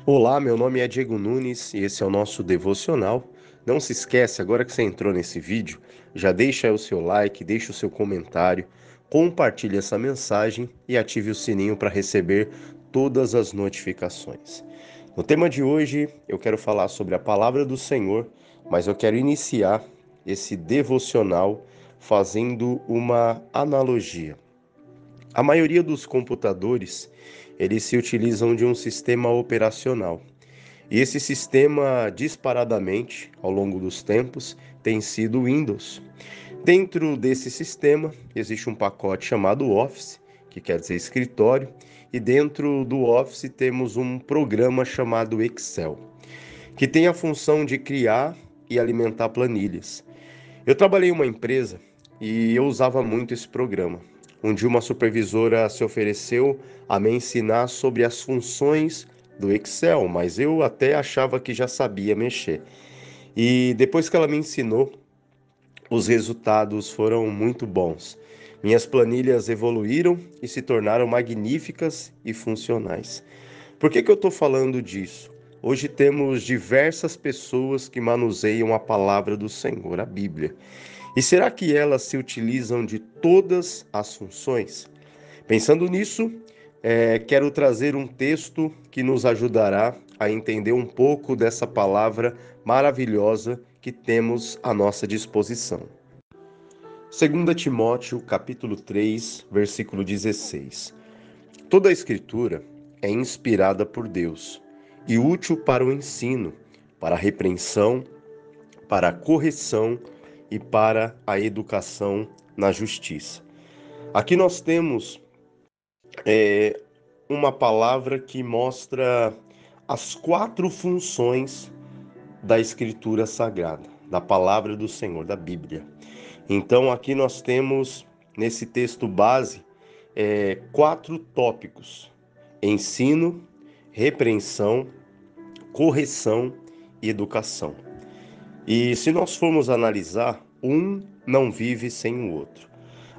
Olá, meu nome é Diego Nunes e esse é o nosso devocional. Não se esquece, agora que você entrou nesse vídeo, já deixa aí o seu like, deixa o seu comentário, compartilhe essa mensagem e ative o sininho para receber todas as notificações. No tema de hoje, eu quero falar sobre a palavra do Senhor, mas eu quero iniciar esse devocional fazendo uma analogia. A maioria dos computadores, eles se utilizam de um sistema operacional. E esse sistema, disparadamente, ao longo dos tempos, tem sido o Windows. Dentro desse sistema, existe um pacote chamado Office, que quer dizer escritório, e dentro do Office temos um programa chamado Excel, que tem a função de criar e alimentar planilhas. Eu trabalhei em uma empresa e eu usava muito esse programa. Um dia uma supervisora se ofereceu a me ensinar sobre as funções do Excel, mas eu até achava que já sabia mexer. E depois que ela me ensinou, os resultados foram muito bons. Minhas planilhas evoluíram e se tornaram magníficas e funcionais. Por que eu estou falando disso? Hoje temos diversas pessoas que manuseiam a palavra do Senhor, a Bíblia. E será que elas se utilizam de todas as funções? Pensando nisso, quero trazer um texto que nos ajudará a entender um pouco dessa palavra maravilhosa que temos à nossa disposição. 2 Timóteo, capítulo 3, versículo 16. Toda a Escritura é inspirada por Deus e útil para o ensino, para a repreensão, para a correção e para a educação na justiça. Aqui nós temos uma palavra que mostra as 4 funções da Escritura Sagrada, da palavra do Senhor, da Bíblia. Então aqui nós temos nesse texto base 4 tópicos: ensino, repreensão, correção e educação. E se nós formos analisar, um não vive sem o outro.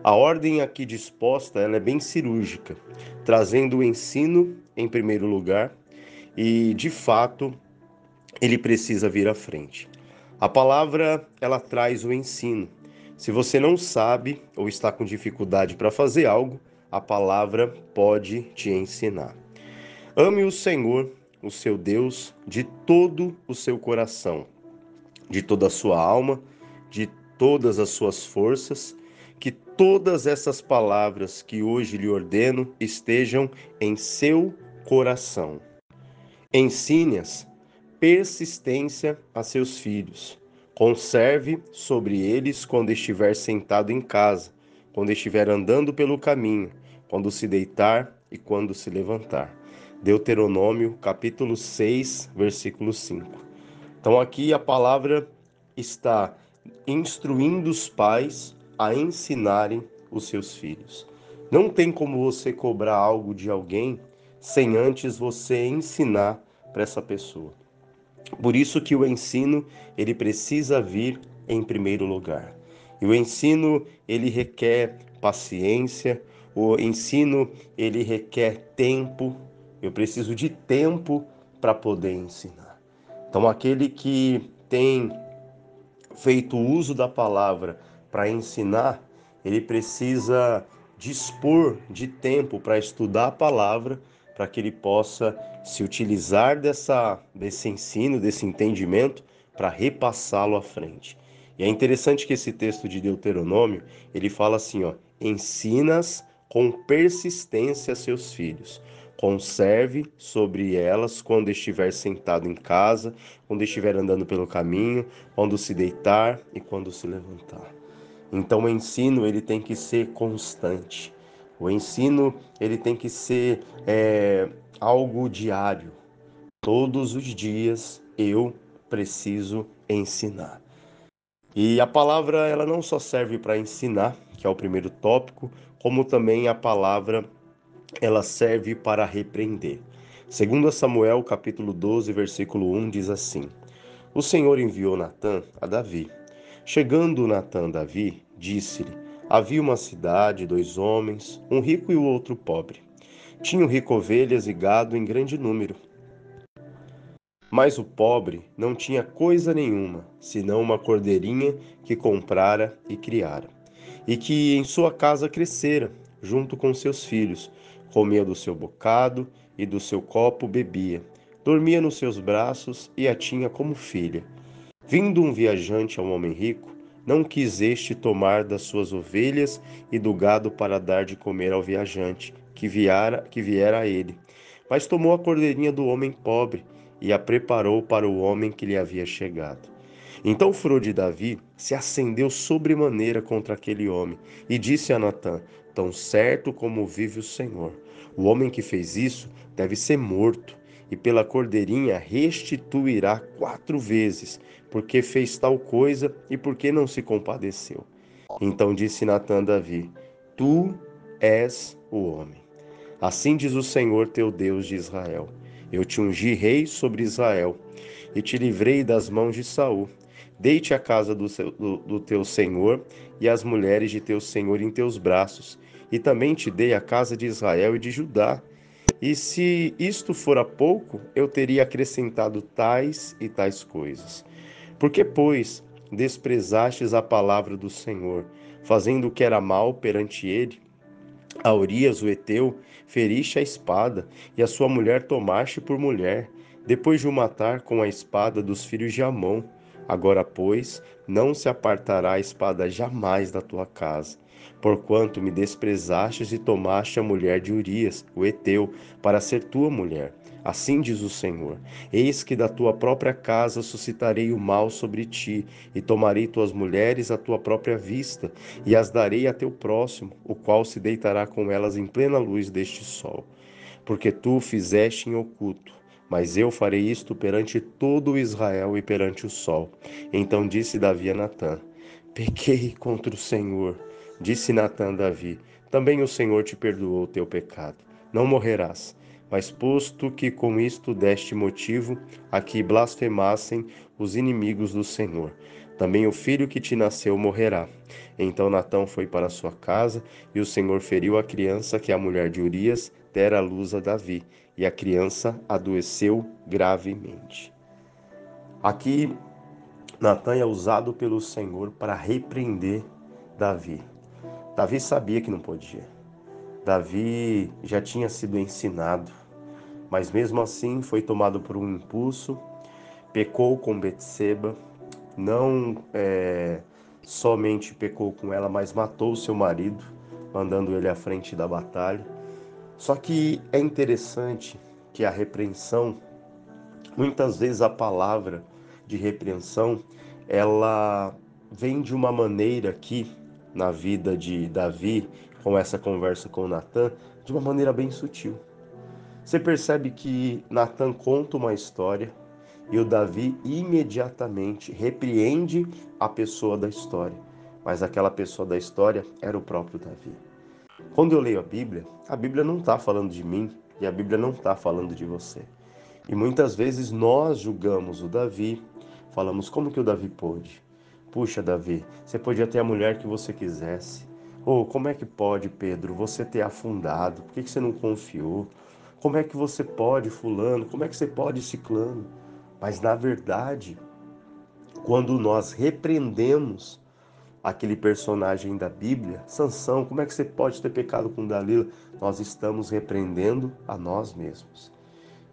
A ordem aqui disposta, ela é bem cirúrgica, trazendo o ensino em primeiro lugar e, de fato, ele precisa vir à frente. A palavra, ela traz o ensino. Se você não sabe ou está com dificuldade para fazer algo, a palavra pode te ensinar. Ame o Senhor, o seu Deus, de todo o seu coração, de toda a sua alma, de todas as suas forças, que todas essas palavras que hoje lhe ordeno estejam em seu coração. Ensine-as persistência a seus filhos. Conserve sobre eles quando estiver sentado em casa, quando estiver andando pelo caminho, quando se deitar e quando se levantar. Deuteronômio, capítulo 6, versículo 5. Então aqui a palavra está instruindo os pais a ensinarem os seus filhos. Não tem como você cobrar algo de alguém sem antes você ensinar para essa pessoa. Por isso que o ensino, ele precisa vir em primeiro lugar. E o ensino, ele requer paciência, o ensino, ele requer tempo. Eu preciso de tempo para poder ensinar. Então, aquele que tem feito uso da palavra para ensinar, ele precisa dispor de tempo para estudar a palavra, para que ele possa se utilizar desse ensino, desse entendimento, para repassá-lo à frente. E é interessante que esse texto de Deuteronômio, ele fala assim, ó, ensinas com persistência a seus filhos. Conserve sobre elas quando estiver sentado em casa, quando estiver andando pelo caminho, quando se deitar e quando se levantar. Então o ensino ele tem que ser constante. O ensino ele tem que ser algo diário. Todos os dias eu preciso ensinar. E a palavra ela não só serve para ensinar, que é o primeiro tópico, como também a palavra ela serve para repreender. Segundo Samuel, capítulo 12, versículo 1, diz assim: O Senhor enviou Natã a Davi. Chegando Natã a Davi, disse-lhe: Havia uma cidade, 2 homens, um rico e o outro pobre. Tinha o rico ovelhas e gado em grande número, Mas o pobre não tinha coisa nenhuma, senão uma cordeirinha que comprara e criara, e que em sua casa crescera, junto com seus filhos, comia do seu bocado e do seu copo bebia, dormia nos seus braços e a tinha como filha. Vindo um viajante ao homem rico, não quis este tomar das suas ovelhas e do gado para dar de comer ao viajante, que viera a ele. Mas tomou a cordeirinha do homem pobre e a preparou para o homem que lhe havia chegado. Então o furor de Davi se acendeu sobremaneira contra aquele homem e disse a Natã: Tão certo como vive o Senhor, o homem que fez isso deve ser morto, e pela cordeirinha restituirá 4 vezes, porque fez tal coisa e porque não se compadeceu. Então disse Natã a Davi: Tu és o homem. Assim diz o Senhor teu Deus de Israel: Eu te ungi rei sobre Israel e te livrei das mãos de Saul. Deite a casa do teu senhor e as mulheres de teu senhor em teus braços, e também te dei a casa de Israel e de Judá. E se isto fora pouco, eu teria acrescentado tais e tais coisas. Porque, pois, desprezastes a palavra do Senhor, fazendo o que era mal perante ele? A Urias, o heteu, feriste a espada, e a sua mulher tomaste por mulher, depois de o matar com a espada dos filhos de Amon. Agora, pois, não se apartará a espada jamais da tua casa, porquanto me desprezastes e tomaste a mulher de Urias, o heteu, para ser tua mulher. Assim diz o Senhor: Eis que da tua própria casa suscitarei o mal sobre ti, e tomarei tuas mulheres à tua própria vista, e as darei a teu próximo, o qual se deitará com elas em plena luz deste sol. Porque tu o fizeste em oculto, mas eu farei isto perante todo o Israel e perante o sol. Então disse Davi a Natã: Pequei contra o Senhor. Disse Natã a Davi: Também o Senhor te perdoou o teu pecado. Não morrerás. Mas posto que com isto deste motivo a que blasfemassem os inimigos do Senhor, também o filho que te nasceu morrerá. Então Natã foi para sua casa, e o Senhor feriu a criança que a mulher de Urias dera à luz a Davi, e a criança adoeceu gravemente. Aqui, Natã é usado pelo Senhor para repreender Davi. Davi sabia que não podia. Davi já tinha sido ensinado, mas mesmo assim foi tomado por um impulso, pecou com Betseba, não somente pecou com ela, mas matou seu marido, mandando ele à frente da batalha. Só que é interessante que a repreensão, muitas vezes a palavra de repreensão, ela vem de uma maneira aqui na vida de Davi, com essa conversa com Natã, de uma maneira bem sutil. Você percebe que Natã conta uma história e o Davi imediatamente repreende a pessoa da história, mas aquela pessoa da história era o próprio Davi. Quando eu leio a Bíblia não está falando de mim e a Bíblia não está falando de você. E muitas vezes nós julgamos o Davi, falamos como que o Davi pôde? Puxa, Davi, você podia ter a mulher que você quisesse. Ou como é que pode, Pedro, você ter afundado? Por que você não confiou? Como é que você pode, fulano? Como é que você pode, ciclano? Mas na verdade, quando nós repreendemos aquele personagem da Bíblia, Sansão, como é que você pode ter pecado com Dalila? Nós estamos repreendendo a nós mesmos.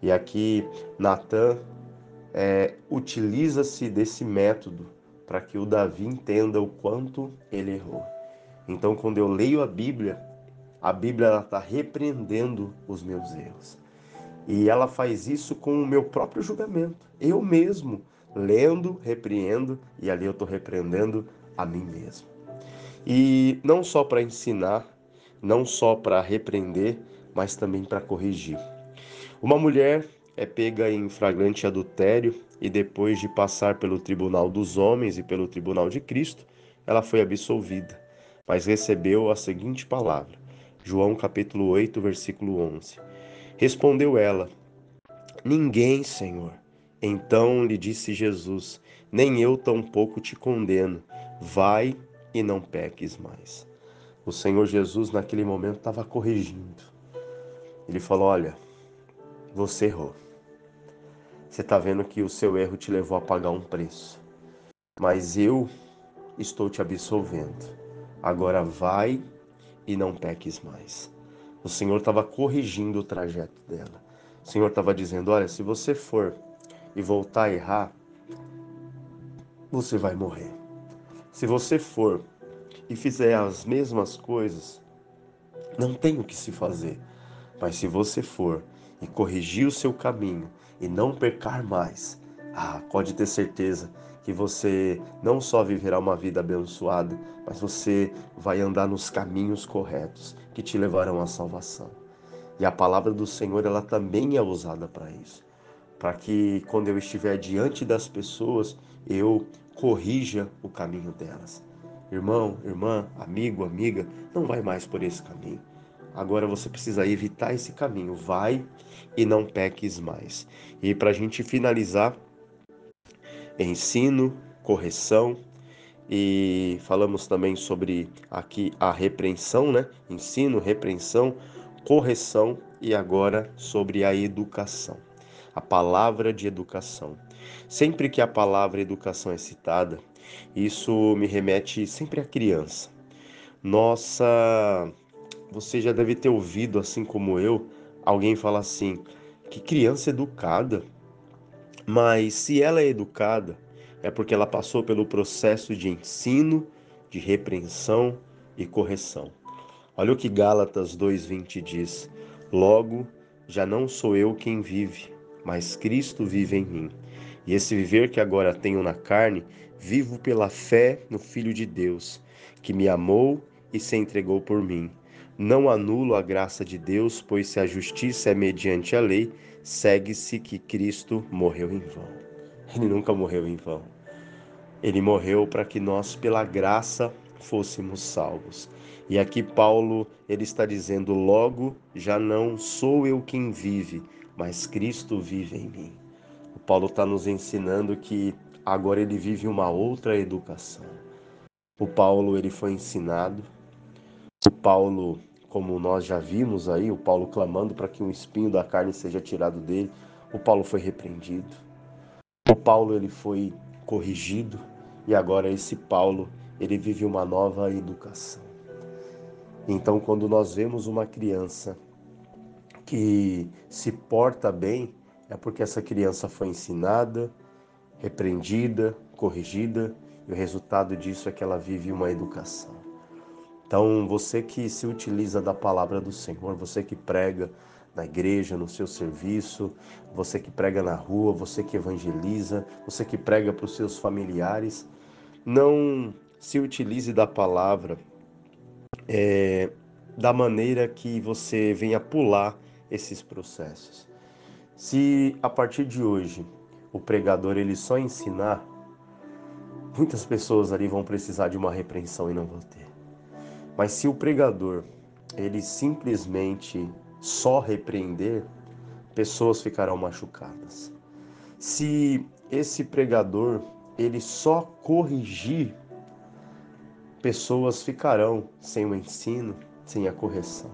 E aqui Natã utiliza-se desse método para que o Davi entenda o quanto ele errou. Então, quando eu leio a Bíblia está repreendendo os meus erros. E ela faz isso com o meu próprio julgamento. Eu mesmo, lendo, repreendo, e ali eu estou repreendendo a mim mesmo. E não só para ensinar, não só para repreender, mas também para corrigir. Uma mulher é pega em flagrante adultério e depois de passar pelo tribunal dos homens e pelo tribunal de Cristo, ela foi absolvida, mas recebeu a seguinte palavra. João capítulo 8, versículo 11. Respondeu ela: Ninguém, Senhor. Então lhe disse Jesus: Nem eu tampouco te condeno. Vai e não peques mais. O Senhor Jesus naquele momento estava corrigindo. Ele falou: Olha, você errou. Você está vendo que o seu erro te levou a pagar um preço. Mas eu estou te absolvendo. Agora vai e não peques mais. O Senhor estava corrigindo o trajeto dela. O Senhor estava dizendo: olha, se você for e voltar a errar, você vai morrer. Se você for e fizer as mesmas coisas, não tem o que se fazer. Mas se você for e corrigir o seu caminho e não pecar mais, pode ter certeza que você não só viverá uma vida abençoada, mas você vai andar nos caminhos corretos que te levarão à salvação. E a palavra do Senhor, ela também é usada para isso, para que quando eu estiver diante das pessoas, eu corrija o caminho delas. Irmão, irmã, amigo, amiga, não vai mais por esse caminho. Agora você precisa evitar esse caminho. Vai e não peques mais. E para a gente finalizar, ensino, correção, e falamos também sobre aqui a repreensão, né? Ensino, repreensão, correção e agora sobre a educação. A palavra de educação. Sempre que a palavra educação é citada, isso me remete sempre à criança. Nossa, você já deve ter ouvido, assim como eu, alguém falar assim: que criança educada. Mas se ela é educada, é porque ela passou pelo processo de ensino, de repreensão e correção. Olha o que Gálatas 2:20 diz: logo, já não sou eu quem vive, mas Cristo vive em mim. E esse viver que agora tenho na carne, vivo pela fé no Filho de Deus, que me amou e se entregou por mim. Não anulo a graça de Deus, pois se a justiça é mediante a lei, segue-se que Cristo morreu em vão. Ele nunca morreu em vão. Ele morreu para que nós, pela graça, fôssemos salvos. E aqui Paulo, ele está dizendo: logo, já não sou eu quem vive, mas Cristo vive em mim. O Paulo está nos ensinando que agora ele vive uma outra educação. O Paulo, ele foi ensinado. O Paulo, como nós já vimos aí, o Paulo clamando para que um espinho da carne seja tirado dele, o Paulo foi repreendido. O Paulo, ele foi corrigido e agora esse Paulo, ele vive uma nova educação. Então, quando nós vemos uma criança que se porta bem, é porque essa criança foi ensinada, repreendida, corrigida, e o resultado disso é que ela vive uma educação. Então, você que se utiliza da palavra do Senhor, você que prega na igreja, no seu serviço, você que prega na rua, você que evangeliza, você que prega para os seus familiares, não se utilize da palavra da maneira que você venha pular esses processos. Se a partir de hoje o pregador ele só ensinar, muitas pessoas ali vão precisar de uma repreensão e não vão ter. Mas se o pregador ele simplesmente só repreender, pessoas ficarão machucadas. Se esse pregador ele só corrigir, pessoas ficarão sem o ensino, sem a correção.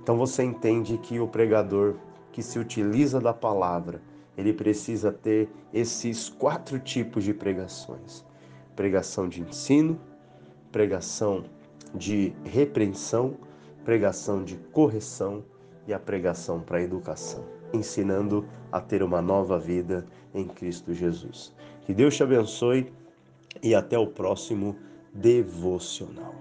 Então você entende que o pregador que se utiliza da palavra, ele precisa ter esses 4 tipos de pregações: pregação de ensino, pregação de repreensão, pregação de correção e a pregação para a educação, ensinando a ter uma nova vida em Cristo Jesus. Que Deus te abençoe e até o próximo devocional.